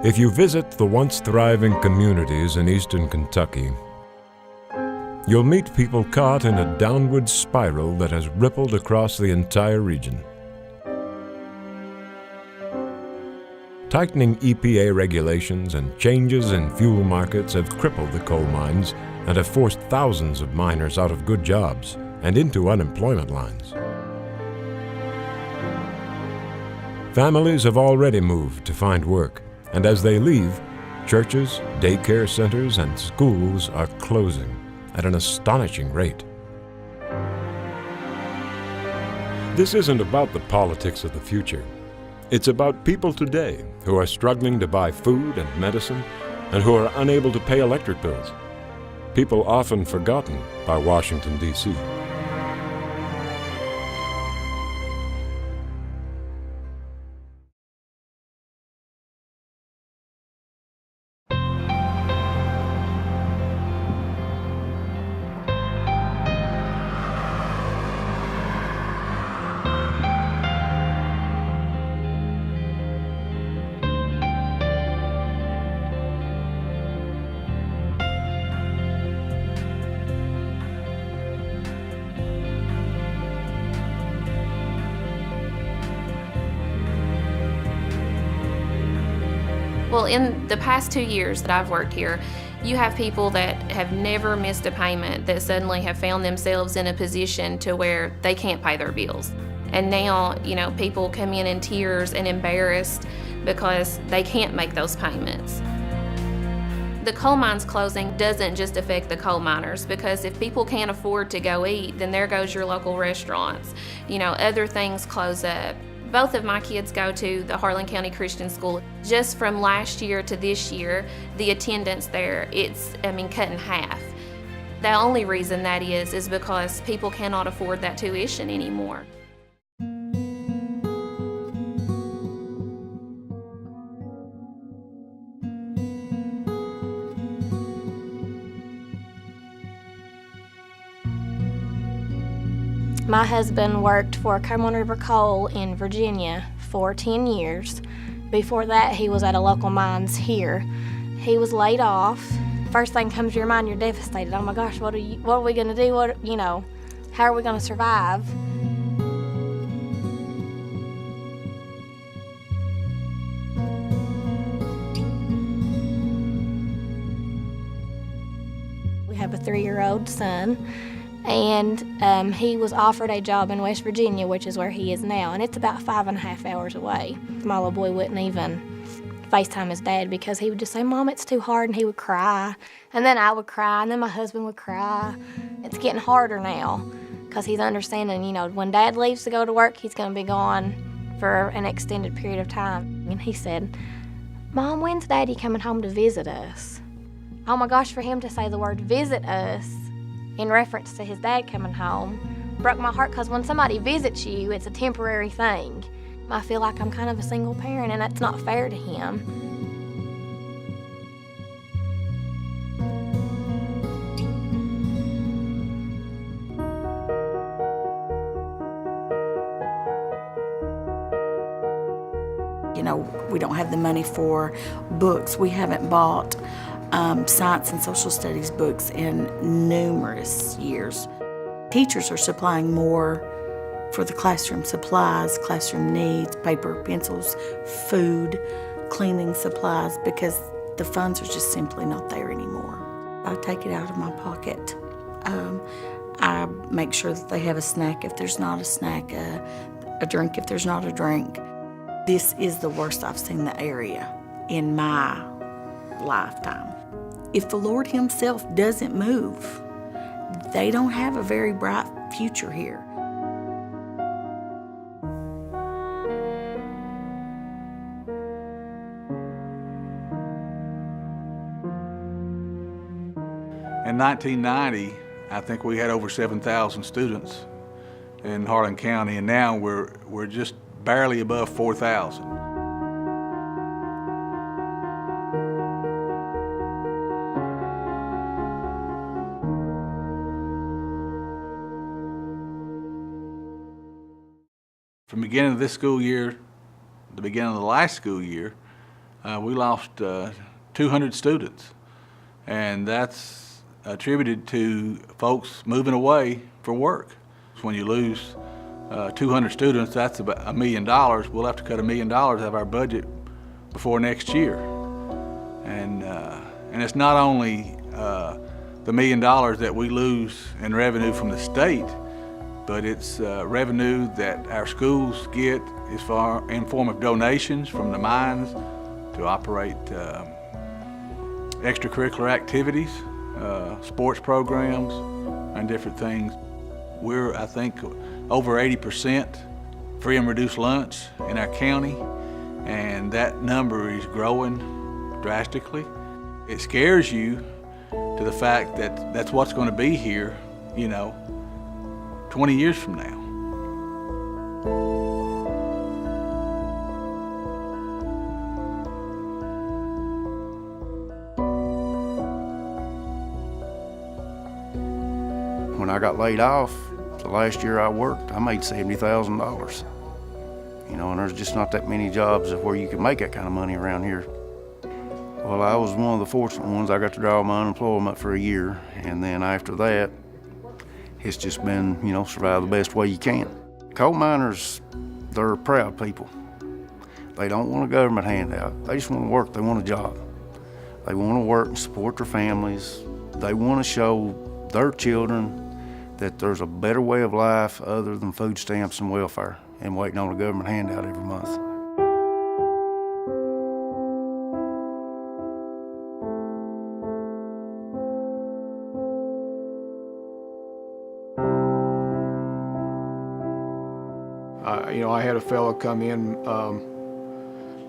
If you visit the once thriving communities in eastern Kentucky, you'll meet people caught in a downward spiral that has rippled across the entire region. Tightening EPA regulations and changes in fuel markets have crippled the coal mines and have forced thousands of miners out of good jobs and into unemployment lines. Families have already moved to find work, and as they leave, churches, daycare centers, and schools are closing at an astonishing rate. This isn't about the politics of the future. It's about people today who are struggling to buy food and medicine and who are unable to pay electric bills. People often forgotten by Washington, D.C. Well, in the past 2 years that I've worked here, you have people that have never missed a payment that suddenly have found themselves in a position to where they can't pay their bills. And now, people come in tears and embarrassed because they can't make those payments. The coal mines closing doesn't just affect the coal miners, because if people can't afford to go eat, then there goes your local restaurants. Other things close up. Both of my kids go to the Harlan County Christian School. Just from last year to this year, the attendance there, it's cut in half. The only reason that is because people cannot afford that tuition anymore. My husband worked for Cumberland River Coal in Virginia for 10 years. Before that, he was at a local mines here. He was laid off. First thing comes to your mind, you're devastated. Oh my gosh, what are we gonna do? How are we gonna survive? We have a 3-year-old son. And he was offered a job in West Virginia, which is where he is now, and it's about 5.5 hours away. My little boy wouldn't even FaceTime his dad because he would just say, "Mom, it's too hard," and he would cry. And then I would cry, and then my husband would cry. It's getting harder now because he's understanding, when Dad leaves to go to work, he's going to be gone for an extended period of time. And he said, "Mom, when's Daddy coming home to visit us?" Oh my gosh, for him to say the word "visit us" in reference to his dad coming home broke my heart, because when somebody visits you, it's a temporary thing. I feel like I'm kind of a single parent, and that's not fair to him. We don't have the money for books. We haven't bought science and social studies books in numerous years. Teachers are supplying more for the classroom supplies, classroom needs, paper, pencils, food, cleaning supplies, because the funds are just simply not there anymore. I take it out of my pocket. I make sure that they have a snack if there's not a snack, a drink if there's not a drink. This is the worst I've seen the area in my lifetime. If the Lord Himself doesn't move, they don't have a very bright future here. In 1990, I think we had over 7,000 students in Harlan County, and now we're just barely above 4,000. From the beginning of this school year, the beginning of the last school year, we lost 200 students, and that's attributed to folks moving away for work. When you lose 200 students, that's about $1 million. We'll have to cut $1 million out of our budget before next year. And it's not only the $1 million that we lose in revenue from the state, but it's revenue that our schools get in form of donations from the mines to operate extracurricular activities, sports programs, and different things. We're, I think, over 80% free and reduced lunch in our county, and that number is growing drastically. It scares you to the fact that that's what's going to be here, 20 years from now. When I got laid off, the last year I worked, I made $70,000. And there's just not that many jobs where you can make that kind of money around here. Well, I was one of the fortunate ones. I got to draw my unemployment for a year, and then after that, it's just been, survive the best way you can. Coal miners, they're proud people. They don't want a government handout. They just want to work. They want a job. They want to work and support their families. They want to show their children that there's a better way of life other than food stamps and welfare and waiting on a government handout every month. I had a fellow come in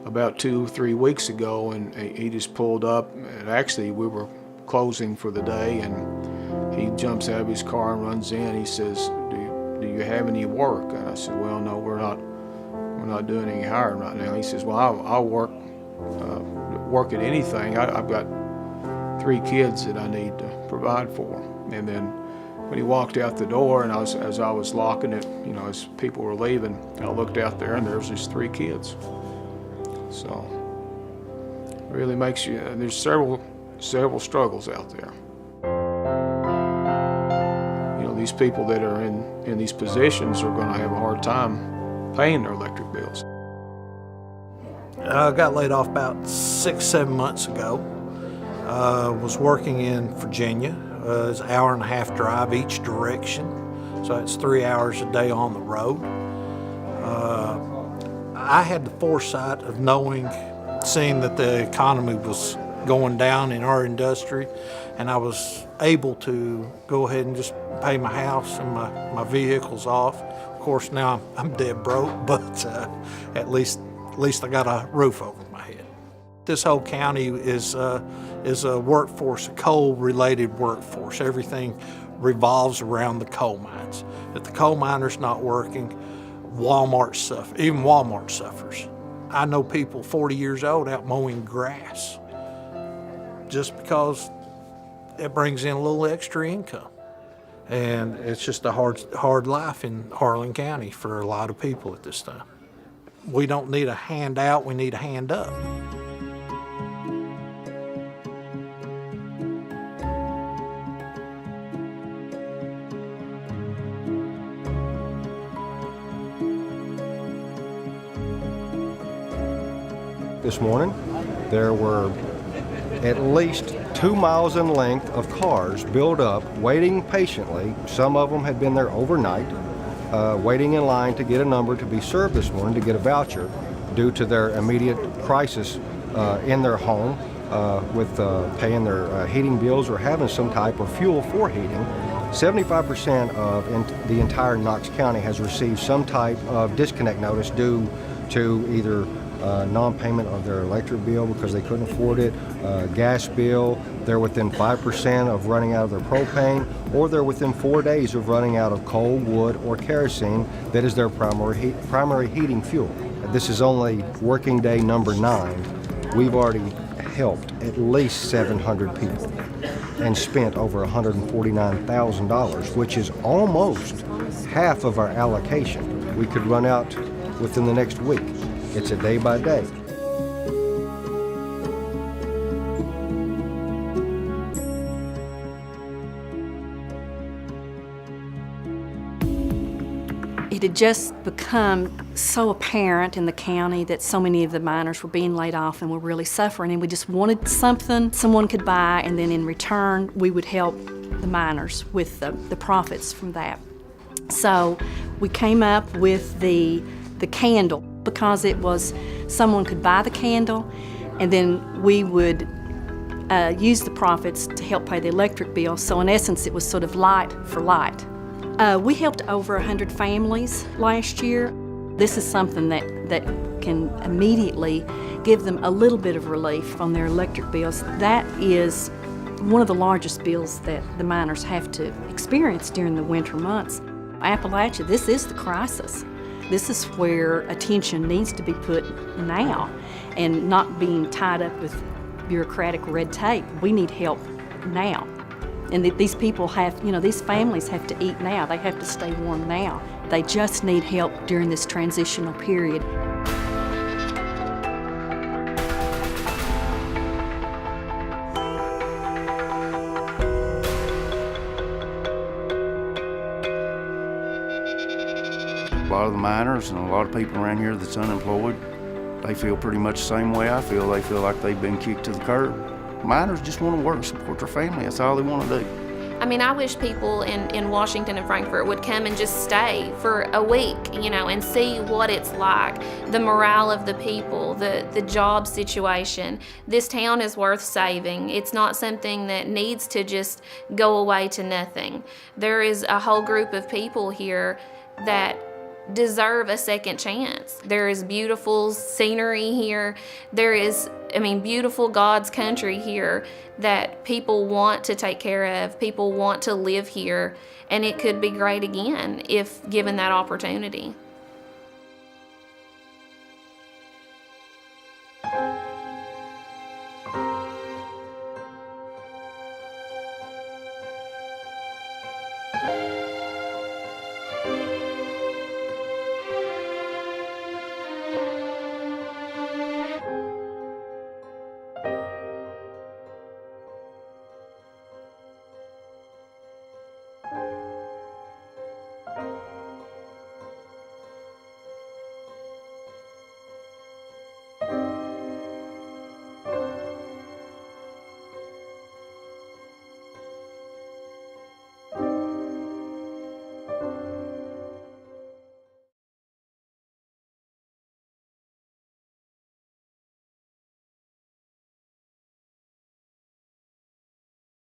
about 2-3 weeks ago, and he just pulled up, and actually we were closing for the day, and he jumps out of his car and runs in. He says, do you have any work? And I said, well, no, we're not doing any hiring right now. He says, well, I'll work at anything. I've got 3 kids that I need to provide for. And then when he walked out the door, and as I was locking it, as people were leaving, I looked out there, and there was these 3 kids. So it really makes you, there's several struggles out there. These people that are in these positions are going to have a hard time paying their electric bills. I got laid off about 6-7 months ago. Was working in Virginia. It's an 1.5-hour drive each direction, so it's 3 hours a day on the road. I had the foresight of seeing that the economy was going down in our industry, and I was able to go ahead and just pay my house and my vehicles off. Of course, now I'm dead broke, but at least I got a roof over my head. This whole county is a workforce, a coal-related workforce. Everything revolves around the coal mines. If the coal miner's not working, even Walmart suffers. I know people 40 years old out mowing grass just because it brings in a little extra income. And it's just a hard life in Harlan County for a lot of people at this time. We don't need a handout, we need a hand up. This morning, there were at least 2 miles in length of cars built up, waiting patiently. Some of them had been there overnight, waiting in line to get a number to be served this morning to get a voucher due to their immediate crisis in their home with paying their heating bills or having some type of fuel for heating. 75% of the entire Knox County has received some type of disconnect notice due to either non-payment of their electric bill because they couldn't afford it, gas bill, they're within 5% of running out of their propane, or they're within 4 days of running out of coal, wood, or kerosene that is their primary heating fuel. This is only working day number 9. We've already helped at least 700 people and spent over $149,000, which is almost half of our allocation. We could run out within the next week. It's a day by day. It had just become so apparent in the county that so many of the miners were being laid off and were really suffering, and we just wanted something someone could buy, and then in return we would help the miners with the profits from that. So we came up with the candle because it was someone could buy the candle, and then we would use the profits to help pay the electric bill. So in essence, it was sort of light for light. We helped over 100 families last year. This is something that can immediately give them a little bit of relief on their electric bills. That is one of the largest bills that the miners have to experience during the winter months. Appalachia, this is the crisis. This is where attention needs to be put now, and not being tied up with bureaucratic red tape. We need help now. And these people have, these families have to eat now. They have to stay warm now. They just need help during this transitional period. A lot of the miners and a lot of people around here that's unemployed, they feel pretty much the same way I feel. They feel like they've been kicked to the curb. Miners just want to work, support their family. That's all they want to do. I mean, I wish people in Washington and Frankfort would come and just stay for a week, and see what it's like, the morale of the people, the job situation. This town is worth saving. It's not something that needs to just go away to nothing. There is a whole group of people here that deserve a second chance. There is beautiful scenery here. There is, beautiful God's country here that people want to take care of. People want to live here, and it could be great again if given that opportunity.